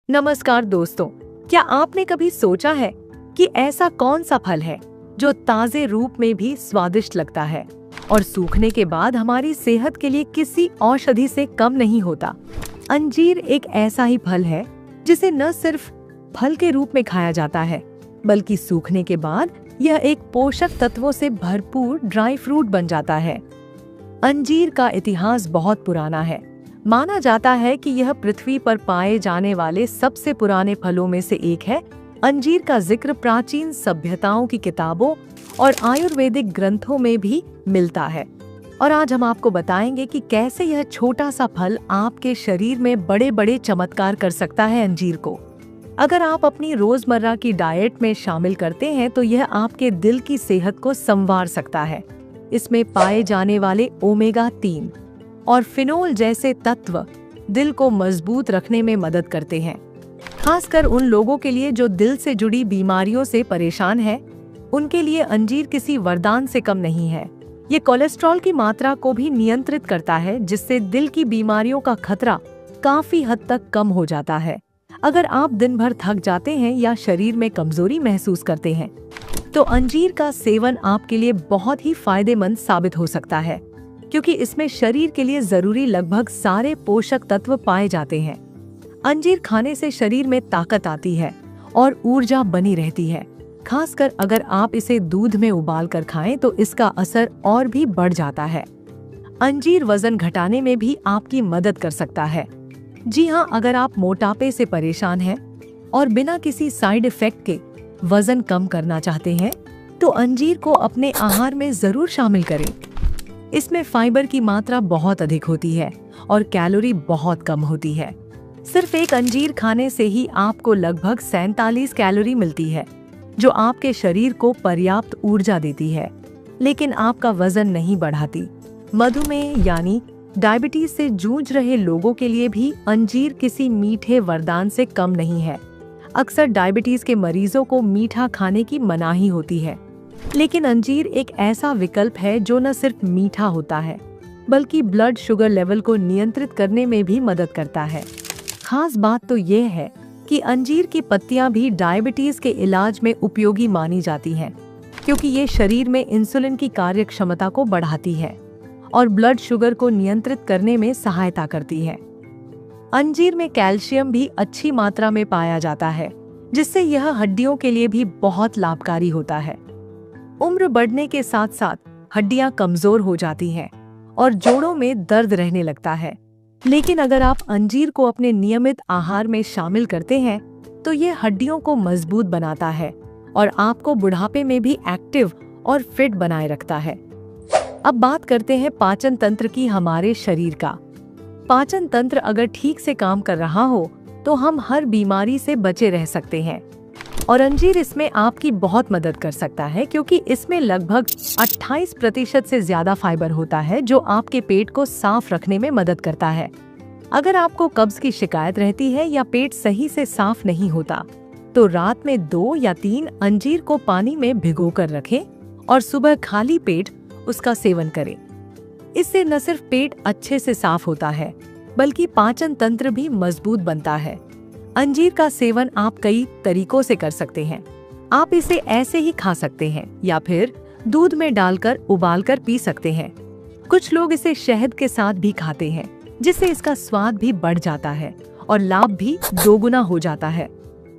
नमस्कार दोस्तों, क्या आपने कभी सोचा है कि ऐसा कौन सा फल है जो ताजे रूप में भी स्वादिष्ट लगता है और सूखने के बाद हमारी सेहत के लिए किसी औषधि से कम नहीं होता। अंजीर एक ऐसा ही फल है जिसे न सिर्फ फल के रूप में खाया जाता है, बल्कि सूखने के बाद यह एक पोषक तत्वों से भरपूर ड्राई फ्रूट बन जाता है। अंजीर का इतिहास बहुत पुराना है। माना जाता है कि यह पृथ्वी पर पाए जाने वाले सबसे पुराने फलों में से एक है। अंजीर का जिक्र प्राचीन सभ्यताओं की किताबों और आयुर्वेदिक ग्रंथों में भी मिलता है। और आज हम आपको बताएंगे कि कैसे यह छोटा सा फल आपके शरीर में बड़े बड़े चमत्कार कर सकता है। अंजीर को अगर आप अपनी रोजमर्रा की डाइट में शामिल करते हैं तो यह आपके दिल की सेहत को संवार सकता है। इसमें पाए जाने वाले ओमेगा 3 और फिनोल जैसे तत्व दिल को मजबूत रखने में मदद करते हैं। खासकर उन लोगों के लिए जो दिल से जुड़ी बीमारियों से परेशान हैं, उनके लिए अंजीर किसी वरदान से कम नहीं है। ये कोलेस्ट्रॉल की मात्रा को भी नियंत्रित करता है, जिससे दिल की बीमारियों का खतरा काफी हद तक कम हो जाता है। अगर आप दिन भर थक जाते हैं या शरीर में कमजोरी महसूस करते हैं, तो अंजीर का सेवन आपके लिए बहुत ही फायदेमंद साबित हो सकता है, क्योंकि इसमें शरीर के लिए जरूरी लगभग सारे पोषक तत्व पाए जाते हैं। अंजीर खाने से शरीर में ताकत आती है और ऊर्जा बनी रहती है। खासकर अगर आप इसे दूध में उबाल कर खाएं तो इसका असर और भी बढ़ जाता है। अंजीर वजन घटाने में भी आपकी मदद कर सकता है। जी हाँ, अगर आप मोटापे से परेशान हैं और बिना किसी साइड इफेक्ट के वजन कम करना चाहते हैं, तो अंजीर को अपने आहार में जरूर शामिल करें। इसमें फाइबर की मात्रा बहुत अधिक होती है और कैलोरी बहुत कम होती है। सिर्फ एक अंजीर खाने से ही आपको लगभग 47 कैलोरी मिलती है, जो आपके शरीर को पर्याप्त ऊर्जा देती है, लेकिन आपका वजन नहीं बढ़ाती। मधुमेह यानी डायबिटीज से जूझ रहे लोगों के लिए भी अंजीर किसी मीठे वरदान से कम नहीं है। अक्सर डायबिटीज के मरीजों को मीठा खाने की मनाही होती है, लेकिन अंजीर एक ऐसा विकल्प है जो न सिर्फ मीठा होता है, बल्कि ब्लड शुगर लेवल को नियंत्रित करने में भी मदद करता है। खास बात तो ये है कि अंजीर की पत्तियां भी डायबिटीज के इलाज में उपयोगी मानी जाती हैं, क्योंकि ये शरीर में इंसुलिन की कार्यक्षमता को बढ़ाती है और ब्लड शुगर को नियंत्रित करने में सहायता करती है। अंजीर में कैल्शियम भी अच्छी मात्रा में पाया जाता है, जिससे यह हड्डियों के लिए भी बहुत लाभकारी होता है। उम्र बढ़ने के साथ साथ हड्डियां कमजोर हो जाती हैं और जोड़ों में दर्द रहने लगता है, लेकिन अगर आप अंजीर को अपने नियमित आहार में शामिल करते हैं तो ये हड्डियों को मजबूत बनाता है और आपको बुढ़ापे में भी एक्टिव और फिट बनाए रखता है। अब बात करते हैं पाचन तंत्र की। हमारे शरीर का पाचन तंत्र अगर ठीक से काम कर रहा हो तो हम हर बीमारी से बचे रह सकते हैं, और अंजीर इसमें आपकी बहुत मदद कर सकता है, क्योंकि इसमें लगभग 28% से ज्यादा फाइबर होता है, जो आपके पेट को साफ रखने में मदद करता है। अगर आपको कब्ज की शिकायत रहती है या पेट सही से साफ नहीं होता, तो रात में 2 या 3 अंजीर को पानी में भिगोकर रखें और सुबह खाली पेट उसका सेवन करें। इससे न सिर्फ पेट अच्छे से साफ होता है, बल्कि पाचन तंत्र भी मजबूत बनता है। अंजीर का सेवन आप कई तरीकों से कर सकते हैं। आप इसे ऐसे ही खा सकते हैं या फिर दूध में डालकर उबालकर पी सकते हैं। कुछ लोग इसे शहद के साथ भी खाते हैं, जिससे इसका स्वाद भी बढ़ जाता है और लाभ भी दोगुना हो जाता है।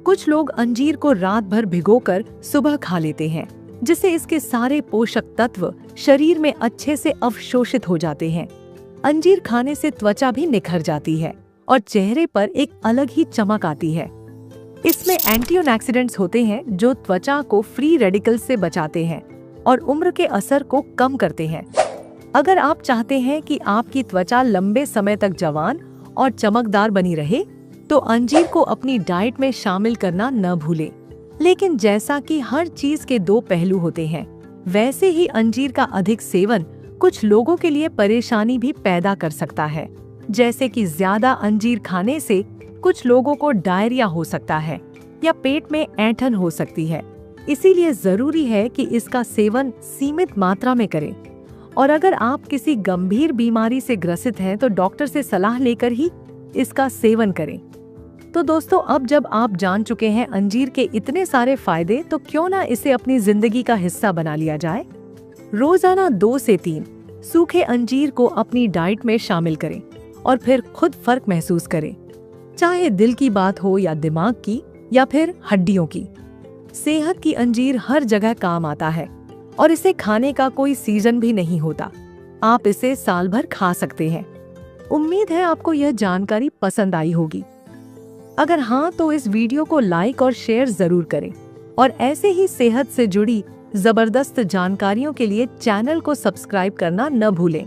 कुछ लोग अंजीर को रात भर भिगोकर सुबह खा लेते हैं, जिससे इसके सारे पोषक तत्व शरीर में अच्छे से अवशोषित हो जाते हैं। अंजीर खाने से त्वचा भी निखर जाती है और चेहरे पर एक अलग ही चमक आती है। इसमें एंटीऑक्सीडेंट्स होते हैं जो त्वचा को फ्री रेडिकल्स से बचाते हैं और उम्र के असर को कम करते हैं। अगर आप चाहते हैं कि आपकी त्वचा लंबे समय तक जवान और चमकदार बनी रहे, तो अंजीर को अपनी डाइट में शामिल करना न भूलें। लेकिन जैसा कि हर चीज के 2 पहलू होते हैं, वैसे ही अंजीर का अधिक सेवन कुछ लोगों के लिए परेशानी भी पैदा कर सकता है। जैसे कि ज्यादा अंजीर खाने से कुछ लोगों को डायरिया हो सकता है या पेट में ऐंठन हो सकती है। इसीलिए जरूरी है कि इसका सेवन सीमित मात्रा में करें, और अगर आप किसी गंभीर बीमारी से ग्रसित हैं तो डॉक्टर से सलाह लेकर ही इसका सेवन करें। तो दोस्तों, अब जब आप जान चुके हैं अंजीर के इतने सारे फायदे, तो क्यों ना इसे अपनी जिंदगी का हिस्सा बना लिया जाए। रोजाना 2 से 3 सूखे अंजीर को अपनी डाइट में शामिल करें और फिर खुद फर्क महसूस करें, चाहे दिल की बात हो या दिमाग की या फिर हड्डियों की। सेहत की अंजीर हर जगह काम आता है और इसे खाने का कोई सीजन भी नहीं होता। आप इसे साल भर खा सकते हैं। उम्मीद है आपको यह जानकारी पसंद आई होगी। अगर हाँ, तो इस वीडियो को लाइक और शेयर जरूर करें और ऐसे ही सेहत से जुड़ी जबरदस्त जानकारियों के लिए चैनल को सब्सक्राइब करना न भूलें।